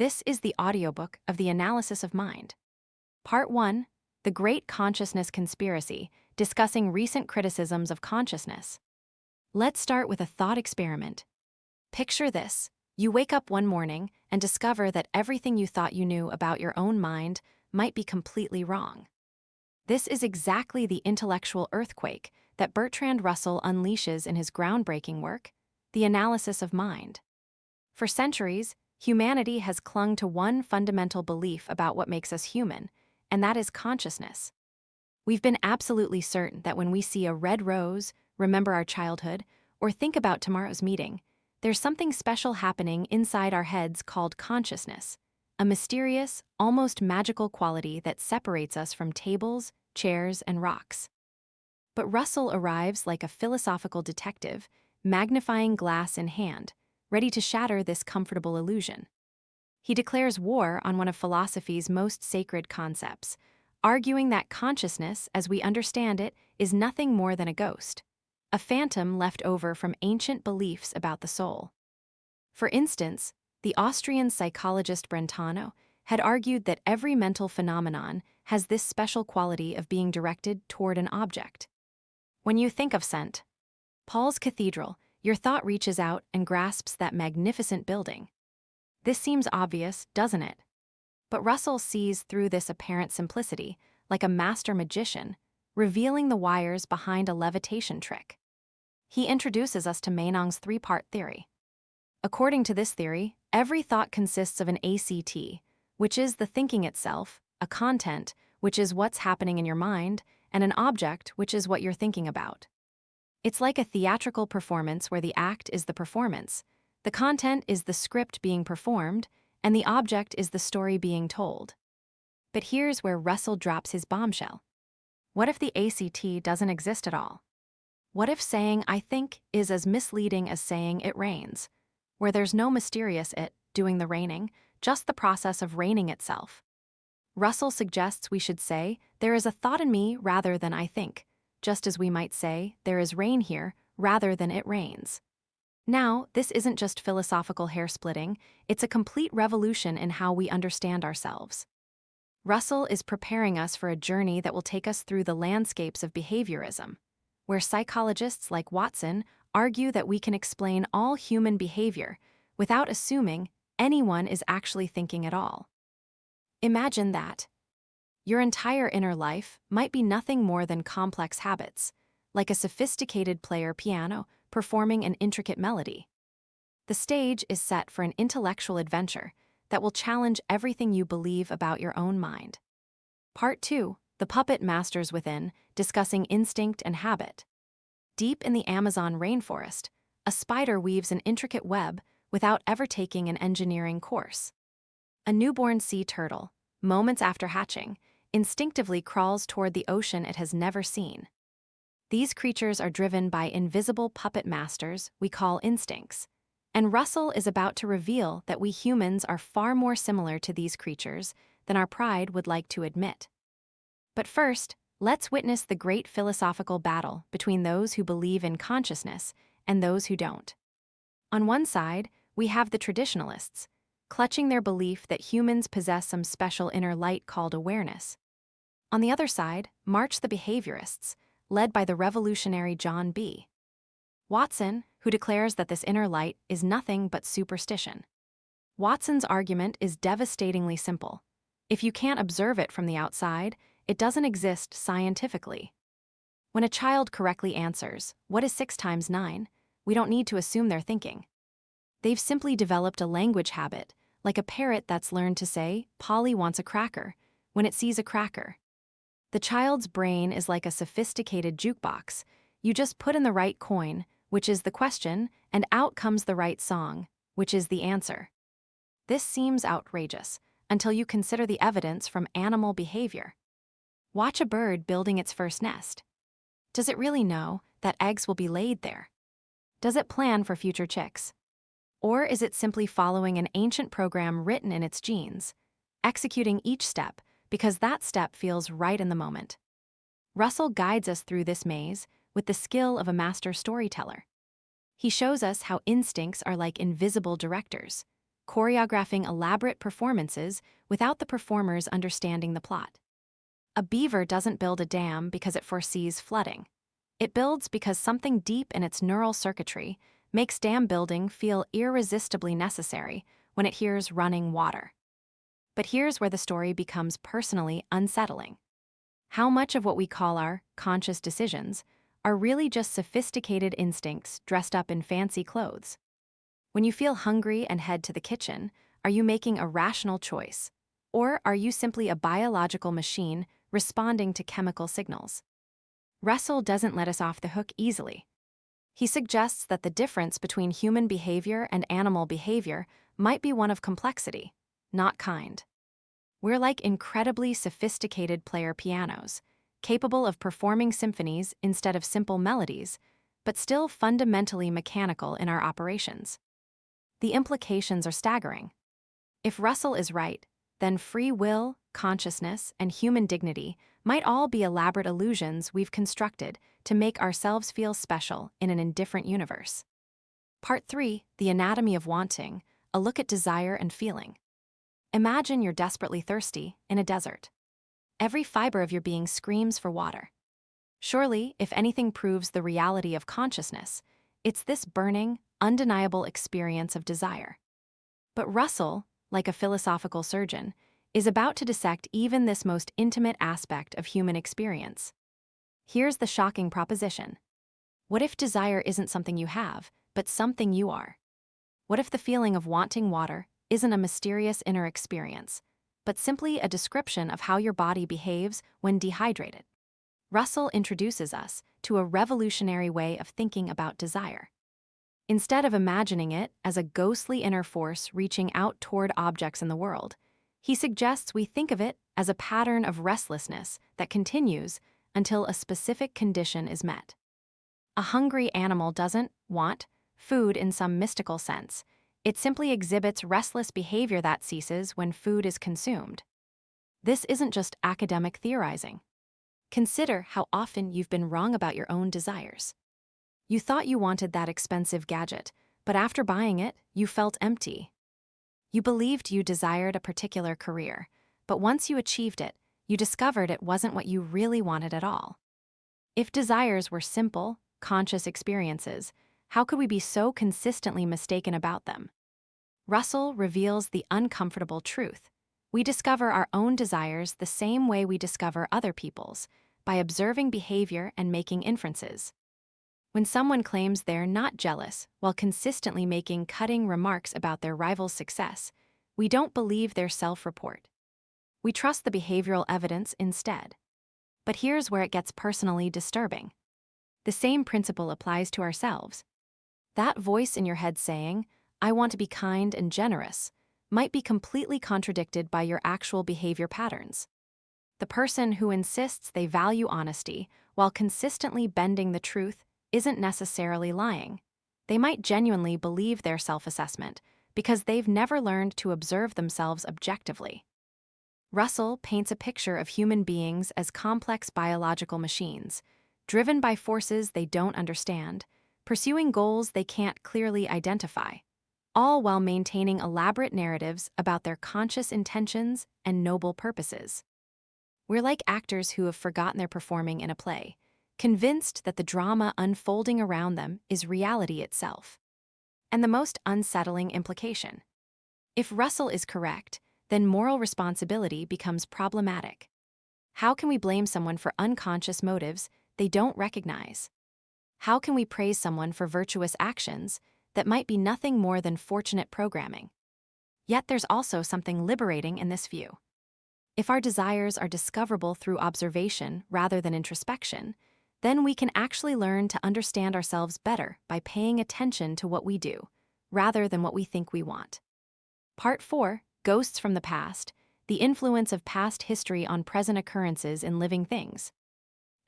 This is the audiobook of the Analysis of Mind. Part 1, The Great Consciousness Conspiracy, discussing recent criticisms of consciousness. Let's start with a thought experiment. Picture this. You wake up one morning and discover that everything you thought you knew about your own mind might be completely wrong. This is exactly the intellectual earthquake that Bertrand Russell unleashes in his groundbreaking work, The Analysis of Mind. For centuries, humanity has clung to one fundamental belief about what makes us human, and that is consciousness. We've been absolutely certain that when we see a red rose, remember our childhood, or think about tomorrow's meeting, there's something special happening inside our heads called consciousness, a mysterious, almost magical quality that separates us from tables, chairs, and rocks. But Russell arrives like a philosophical detective, magnifying glass in hand, ready to shatter this comfortable illusion. He declares war on one of philosophy's most sacred concepts, arguing that consciousness, as we understand it, is nothing more than a ghost, a phantom left over from ancient beliefs about the soul. For instance, the Austrian psychologist Brentano had argued that every mental phenomenon has this special quality of being directed toward an object. When you think of St. Paul's Cathedral, your thought reaches out and grasps that magnificent building. This seems obvious, doesn't it? But Russell sees through this apparent simplicity, like a master magician, revealing the wires behind a levitation trick. He introduces us to Meinong's three-part theory. According to this theory, every thought consists of an ACT, which is the thinking itself, a content, which is what's happening in your mind, and an object, which is what you're thinking about. It's like a theatrical performance where the act is the performance, the content is the script being performed, and the object is the story being told. But here's where Russell drops his bombshell. What if the ACT doesn't exist at all? What if saying "I think" is as misleading as saying "it rains," where there's no mysterious "it" doing the raining, just the process of raining itself? Russell suggests we should say, "There is a thought in me rather than I think," just as we might say, "There is rain here," rather than "it rains." Now, this isn't just philosophical hair-splitting, it's a complete revolution in how we understand ourselves. Russell is preparing us for a journey that will take us through the landscapes of behaviorism, where psychologists like Watson argue that we can explain all human behavior without assuming anyone is actually thinking at all. Imagine that. Your entire inner life might be nothing more than complex habits, like a sophisticated player piano performing an intricate melody. The stage is set for an intellectual adventure that will challenge everything you believe about your own mind. Part 2, The Puppet Masters Within, discussing instinct and habit. Deep in the Amazon rainforest, a spider weaves an intricate web without ever taking an engineering course. A newborn sea turtle, moments after hatching, instinctively crawls toward the ocean it has never seen. These creatures are driven by invisible puppet masters we call instincts, and Russell is about to reveal that we humans are far more similar to these creatures than our pride would like to admit. But first, let's witness the great philosophical battle between those who believe in consciousness and those who don't. On one side, we have the traditionalists, clutching their belief that humans possess some special inner light called awareness. On the other side, march the behaviorists, led by the revolutionary John B. Watson, who declares that this inner light is nothing but superstition. Watson's argument is devastatingly simple. If you can't observe it from the outside, it doesn't exist scientifically. When a child correctly answers, "What is 6 times 9?" we don't need to assume they're thinking. They've simply developed a language habit, like a parrot that's learned to say, "Polly wants a cracker," when it sees a cracker. The child's brain is like a sophisticated jukebox. You just put in the right coin, which is the question, and out comes the right song, which is the answer. This seems outrageous, until you consider the evidence from animal behavior. Watch a bird building its first nest. Does it really know that eggs will be laid there? Does it plan for future chicks? Or is it simply following an ancient program written in its genes, executing each step because that step feels right in the moment? Russell guides us through this maze with the skill of a master storyteller. He shows us how instincts are like invisible directors, choreographing elaborate performances without the performers understanding the plot. A beaver doesn't build a dam because it foresees flooding. It builds because something deep in its neural circuitry makes dam building feel irresistibly necessary when it hears running water. But here's where the story becomes personally unsettling. How much of what we call our conscious decisions are really just sophisticated instincts dressed up in fancy clothes? When you feel hungry and head to the kitchen, are you making a rational choice? Or are you simply a biological machine responding to chemical signals? Russell doesn't let us off the hook easily. He suggests that the difference between human behavior and animal behavior might be one of complexity, not kind. We're like incredibly sophisticated player pianos, capable of performing symphonies instead of simple melodies, but still fundamentally mechanical in our operations. The implications are staggering. If Russell is right, then free will, consciousness, and human dignity might all be elaborate illusions we've constructed to make ourselves feel special in an indifferent universe. Part 3, The Anatomy of Wanting, a look at desire and feeling. Imagine you're desperately thirsty in a desert. Every fiber of your being screams for water. Surely, if anything proves the reality of consciousness, it's this burning, undeniable experience of desire. But Russell, like a philosophical surgeon, is about to dissect even this most intimate aspect of human experience. Here's the shocking proposition. What if desire isn't something you have, but something you are? What if the feeling of wanting water isn't a mysterious inner experience, but simply a description of how your body behaves when dehydrated? Russell introduces us to a revolutionary way of thinking about desire. Instead of imagining it as a ghostly inner force reaching out toward objects in the world, he suggests we think of it as a pattern of restlessness that continues until a specific condition is met. A hungry animal doesn't want food in some mystical sense. It simply exhibits restless behavior that ceases when food is consumed. This isn't just academic theorizing. Consider how often you've been wrong about your own desires. You thought you wanted that expensive gadget, but after buying it, you felt empty. You believed you desired a particular career, but once you achieved it, you discovered it wasn't what you really wanted at all. If desires were simple, conscious experiences, how could we be so consistently mistaken about them? Russell reveals the uncomfortable truth. We discover our own desires the same way we discover other people's, by observing behavior and making inferences. When someone claims they're not jealous while consistently making cutting remarks about their rival's success, we don't believe their self-report. We trust the behavioral evidence instead. But here's where it gets personally disturbing. The same principle applies to ourselves. That voice in your head saying, "I want to be kind and generous," might be completely contradicted by your actual behavior patterns. The person who insists they value honesty while consistently bending the truth isn't necessarily lying. They might genuinely believe their self-assessment because they've never learned to observe themselves objectively. Russell paints a picture of human beings as complex biological machines, driven by forces they don't understand, pursuing goals they can't clearly identify, all while maintaining elaborate narratives about their conscious intentions and noble purposes. We're like actors who have forgotten they're performing in a play, convinced that the drama unfolding around them is reality itself. And the most unsettling implication. If Russell is correct, then moral responsibility becomes problematic. How can we blame someone for unconscious motives they don't recognize? How can we praise someone for virtuous actions that might be nothing more than fortunate programming? Yet there's also something liberating in this view. If our desires are discoverable through observation rather than introspection, then we can actually learn to understand ourselves better by paying attention to what we do, rather than what we think we want. Part 4, Ghosts from the Past, the influence of past history on present occurrences in living things.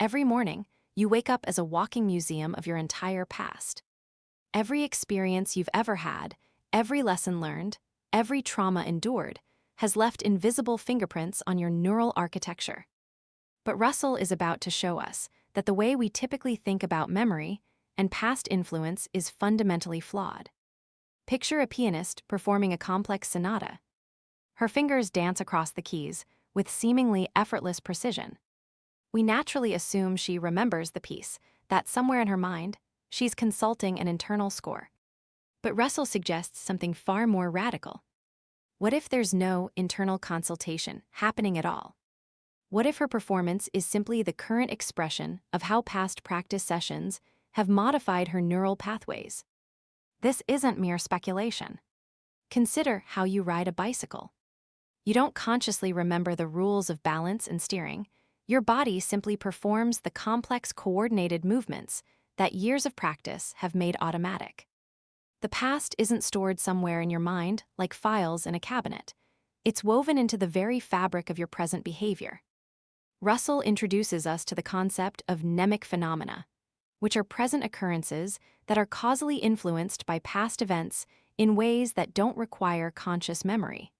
Every morning, you wake up as a walking museum of your entire past. Every experience you've ever had, every lesson learned, every trauma endured, has left invisible fingerprints on your neural architecture. But Russell is about to show us that the way we typically think about memory and past influence is fundamentally flawed. Picture a pianist performing a complex sonata. Her fingers dance across the keys with seemingly effortless precision. We naturally assume she remembers the piece, that somewhere in her mind, she's consulting an internal score. But Russell suggests something far more radical. What if there's no internal consultation happening at all? What if her performance is simply the current expression of how past practice sessions have modified her neural pathways? This isn't mere speculation. Consider how you ride a bicycle. You don't consciously remember the rules of balance and steering. Your body simply performs the complex coordinated movements that years of practice have made automatic. The past isn't stored somewhere in your mind like files in a cabinet. It's woven into the very fabric of your present behavior. Russell introduces us to the concept of mnemic phenomena, which are present occurrences that are causally influenced by past events in ways that don't require conscious memory.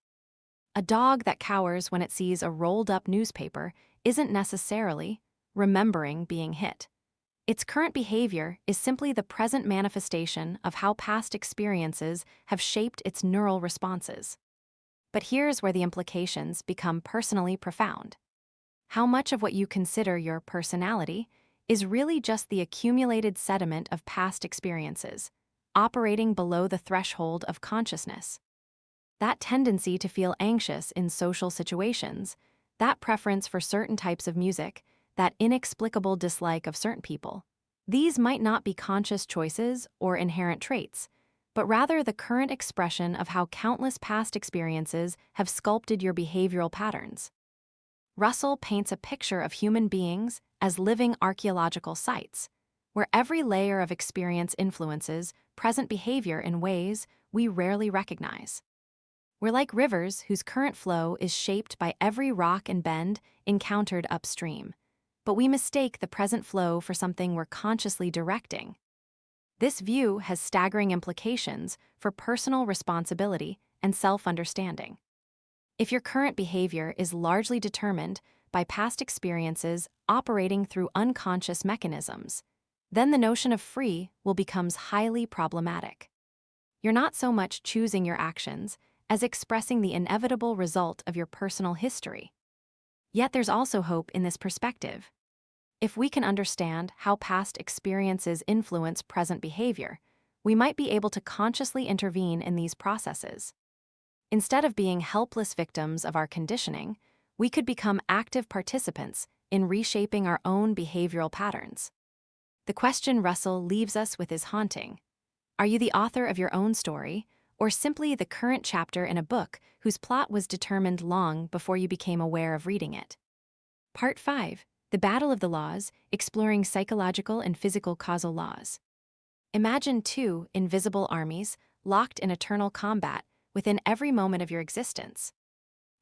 A dog that cowers when it sees a rolled-up newspaper isn't necessarily remembering being hit. Its current behavior is simply the present manifestation of how past experiences have shaped its neural responses. But here's where the implications become personally profound. How much of what you consider your personality is really just the accumulated sediment of past experiences, operating below the threshold of consciousness? That tendency to feel anxious in social situations, that preference for certain types of music, that inexplicable dislike of certain people. These might not be conscious choices or inherent traits, but rather the current expression of how countless past experiences have sculpted your behavioral patterns. Russell paints a picture of human beings as living archaeological sites, where every layer of experience influences present behavior in ways we rarely recognize. We're like rivers whose current flow is shaped by every rock and bend encountered upstream, but we mistake the present flow for something we're consciously directing. This view has staggering implications for personal responsibility and self-understanding. If your current behavior is largely determined by past experiences operating through unconscious mechanisms, then the notion of free will become highly problematic. You're not so much choosing your actions as expressing the inevitable result of your personal history. Yet there's also hope in this perspective. If we can understand how past experiences influence present behavior, we might be able to consciously intervene in these processes. Instead of being helpless victims of our conditioning, we could become active participants in reshaping our own behavioral patterns. The question Russell leaves us with is haunting. Are you the author of your own story, or simply the current chapter in a book whose plot was determined long before you became aware of reading it? Part 5. The Battle of the Laws, Exploring Psychological and Physical Causal Laws. Imagine two invisible armies locked in eternal combat within every moment of your existence.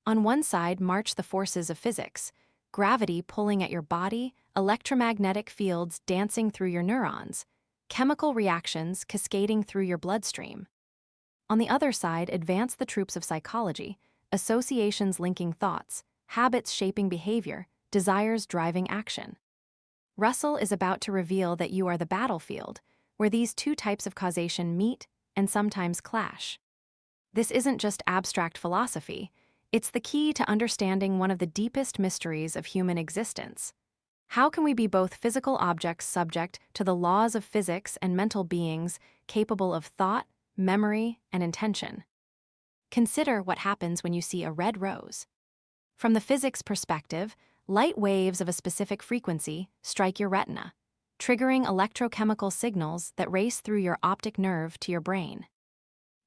On one side march the forces of physics, gravity pulling at your body, electromagnetic fields dancing through your neurons, chemical reactions cascading through your bloodstream. On the other side advance the troops of psychology, associations linking thoughts, habits shaping behavior, desires driving action. Russell is about to reveal that you are the battlefield, where these two types of causation meet and sometimes clash. This isn't just abstract philosophy, it's the key to understanding one of the deepest mysteries of human existence. How can we be both physical objects subject to the laws of physics and mental beings capable of thought, memory, and intention? Consider what happens when you see a red rose. From the physics perspective, light waves of a specific frequency strike your retina, triggering electrochemical signals that race through your optic nerve to your brain.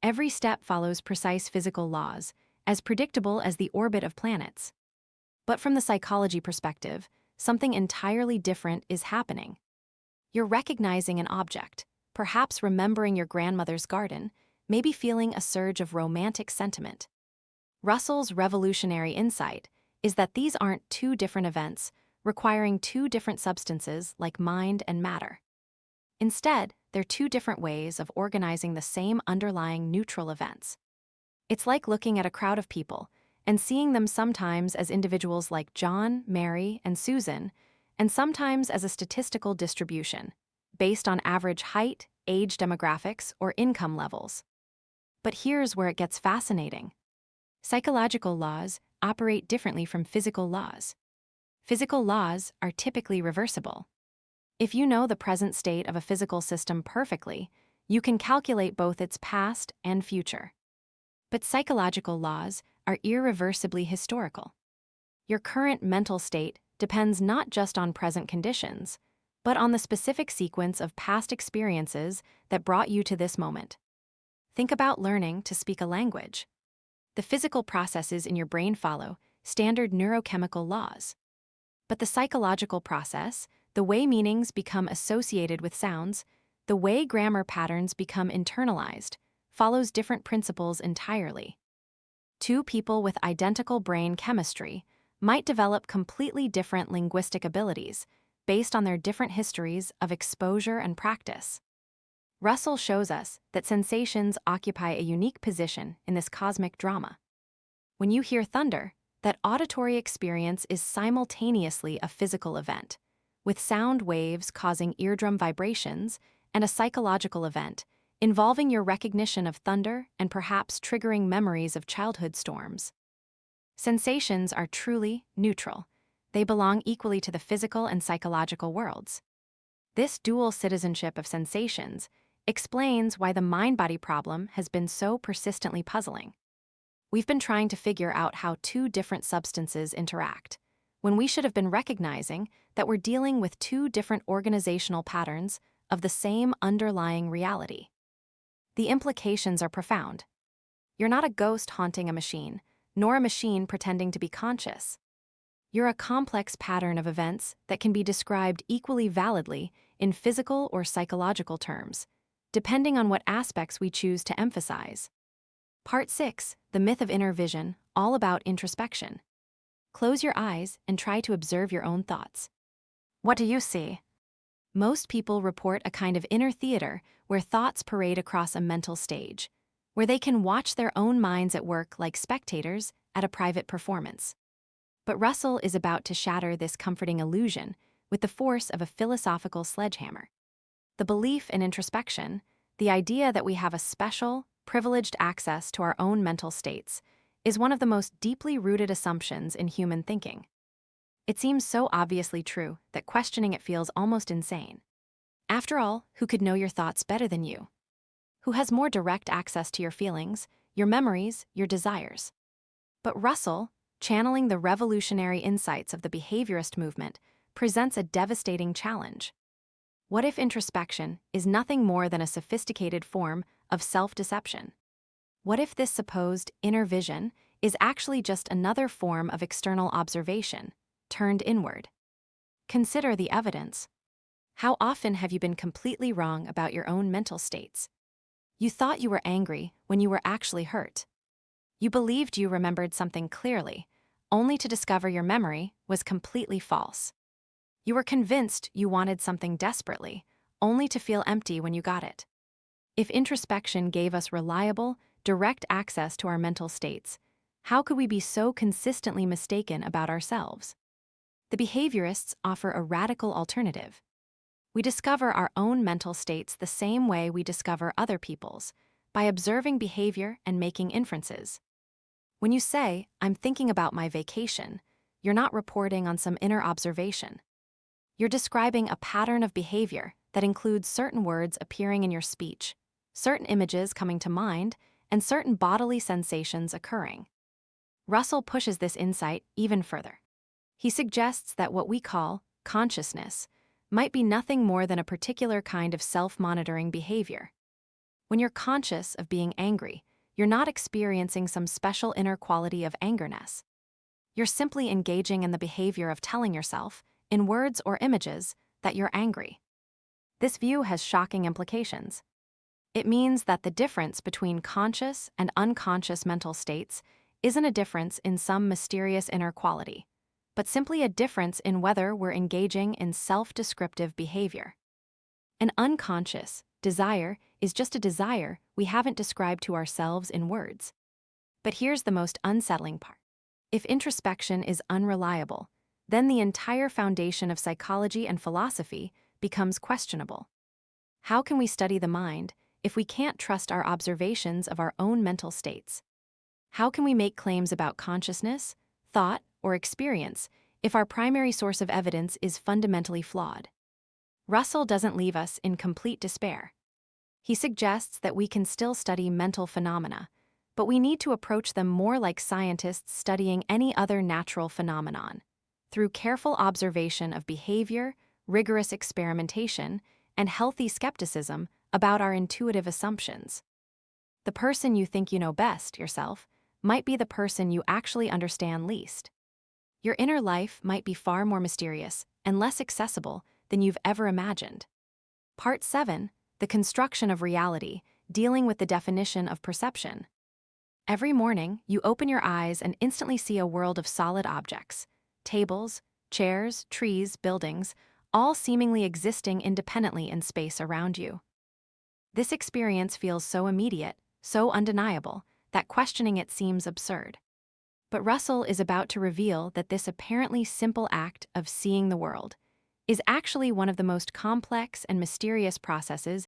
Every step follows precise physical laws, as predictable as the orbit of planets. But from the psychology perspective, something entirely different is happening. You're recognizing an object, perhaps remembering your grandmother's garden, maybe feeling a surge of romantic sentiment. Russell's revolutionary insight is that these aren't two different events requiring two different substances like mind and matter. Instead, they're two different ways of organizing the same underlying neutral events. It's like looking at a crowd of people and seeing them sometimes as individuals like John, Mary, and Susan, and sometimes as a statistical distribution, based on average height, age demographics, or income levels. But here's where it gets fascinating. Psychological laws operate differently from physical laws. Physical laws are typically reversible. If you know the present state of a physical system perfectly, you can calculate both its past and future. But psychological laws are irreversibly historical. Your current mental state depends not just on present conditions, but on the specific sequence of past experiences that brought you to this moment. Think about learning to speak a language. The physical processes in your brain follow standard neurochemical laws. But the psychological process, the way meanings become associated with sounds, the way grammar patterns become internalized, follows different principles entirely. Two people with identical brain chemistry might develop completely different linguistic abilities based on their different histories of exposure and practice. Russell shows us that sensations occupy a unique position in this cosmic drama. When you hear thunder, that auditory experience is simultaneously a physical event, with sound waves causing eardrum vibrations, and a psychological event involving your recognition of thunder and perhaps triggering memories of childhood storms. Sensations are truly neutral. They belong equally to the physical and psychological worlds. This dual citizenship of sensations explains why the mind-body problem has been so persistently puzzling. We've been trying to figure out how two different substances interact, when we should have been recognizing that we're dealing with two different organizational patterns of the same underlying reality. The implications are profound. You're not a ghost haunting a machine, nor a machine pretending to be conscious. You're a complex pattern of events that can be described equally validly in physical or psychological terms, depending on what aspects we choose to emphasize. Part 6, The Myth of Inner Vision, all about introspection. Close your eyes and try to observe your own thoughts. What do you see? Most people report a kind of inner theater where thoughts parade across a mental stage, where they can watch their own minds at work like spectators at a private performance. But Russell is about to shatter this comforting illusion with the force of a philosophical sledgehammer. The belief in introspection, the idea that we have a special, privileged access to our own mental states, is one of the most deeply rooted assumptions in human thinking. It seems so obviously true that questioning it feels almost insane. After all, who could know your thoughts better than you? Who has more direct access to your feelings, your memories, your desires? But Russell, channeling the revolutionary insights of the behaviorist movement, presents a devastating challenge. What if introspection is nothing more than a sophisticated form of self-deception? What if this supposed inner vision is actually just another form of external observation, turned inward? Consider the evidence. How often have you been completely wrong about your own mental states? You thought you were angry when you were actually hurt. You believed you remembered something clearly, only to discover your memory was completely false. You were convinced you wanted something desperately, only to feel empty when you got it. If introspection gave us reliable, direct access to our mental states, how could we be so consistently mistaken about ourselves? The behaviorists offer a radical alternative. We discover our own mental states the same way we discover other people's, by observing behavior and making inferences. When you say, "I'm thinking about my vacation," you're not reporting on some inner observation. You're describing a pattern of behavior that includes certain words appearing in your speech, certain images coming to mind, and certain bodily sensations occurring. Russell pushes this insight even further. He suggests that what we call consciousness might be nothing more than a particular kind of self-monitoring behavior. When you're conscious of being angry, you're not experiencing some special inner quality of angerness. You're simply engaging in the behavior of telling yourself, in words or images, that you're angry. This view has shocking implications. It means that the difference between conscious and unconscious mental states isn't a difference in some mysterious inner quality, but simply a difference in whether we're engaging in self-descriptive behavior. An unconscious desire is just a desire we haven't described to ourselves in words. But here's the most unsettling part. If introspection is unreliable, then the entire foundation of psychology and philosophy becomes questionable. How can we study the mind if we can't trust our observations of our own mental states? How can we make claims about consciousness, thought, or experience if our primary source of evidence is fundamentally flawed? Russell doesn't leave us in complete despair. He suggests that we can still study mental phenomena, but we need to approach them more like scientists studying any other natural phenomenon, through careful observation of behavior, rigorous experimentation, and healthy skepticism about our intuitive assumptions. The person you think you know best, yourself, might be the person you actually understand least. Your inner life might be far more mysterious and less accessible than you've ever imagined. Part 7, the construction of reality, dealing with the definition of perception. Every morning, you open your eyes and instantly see a world of solid objects: tables, chairs, trees, buildings, all seemingly existing independently in space around you. This experience feels so immediate, so undeniable, that questioning it seems absurd. But Russell is about to reveal that this apparently simple act of seeing the world is actually one of the most complex and mysterious processes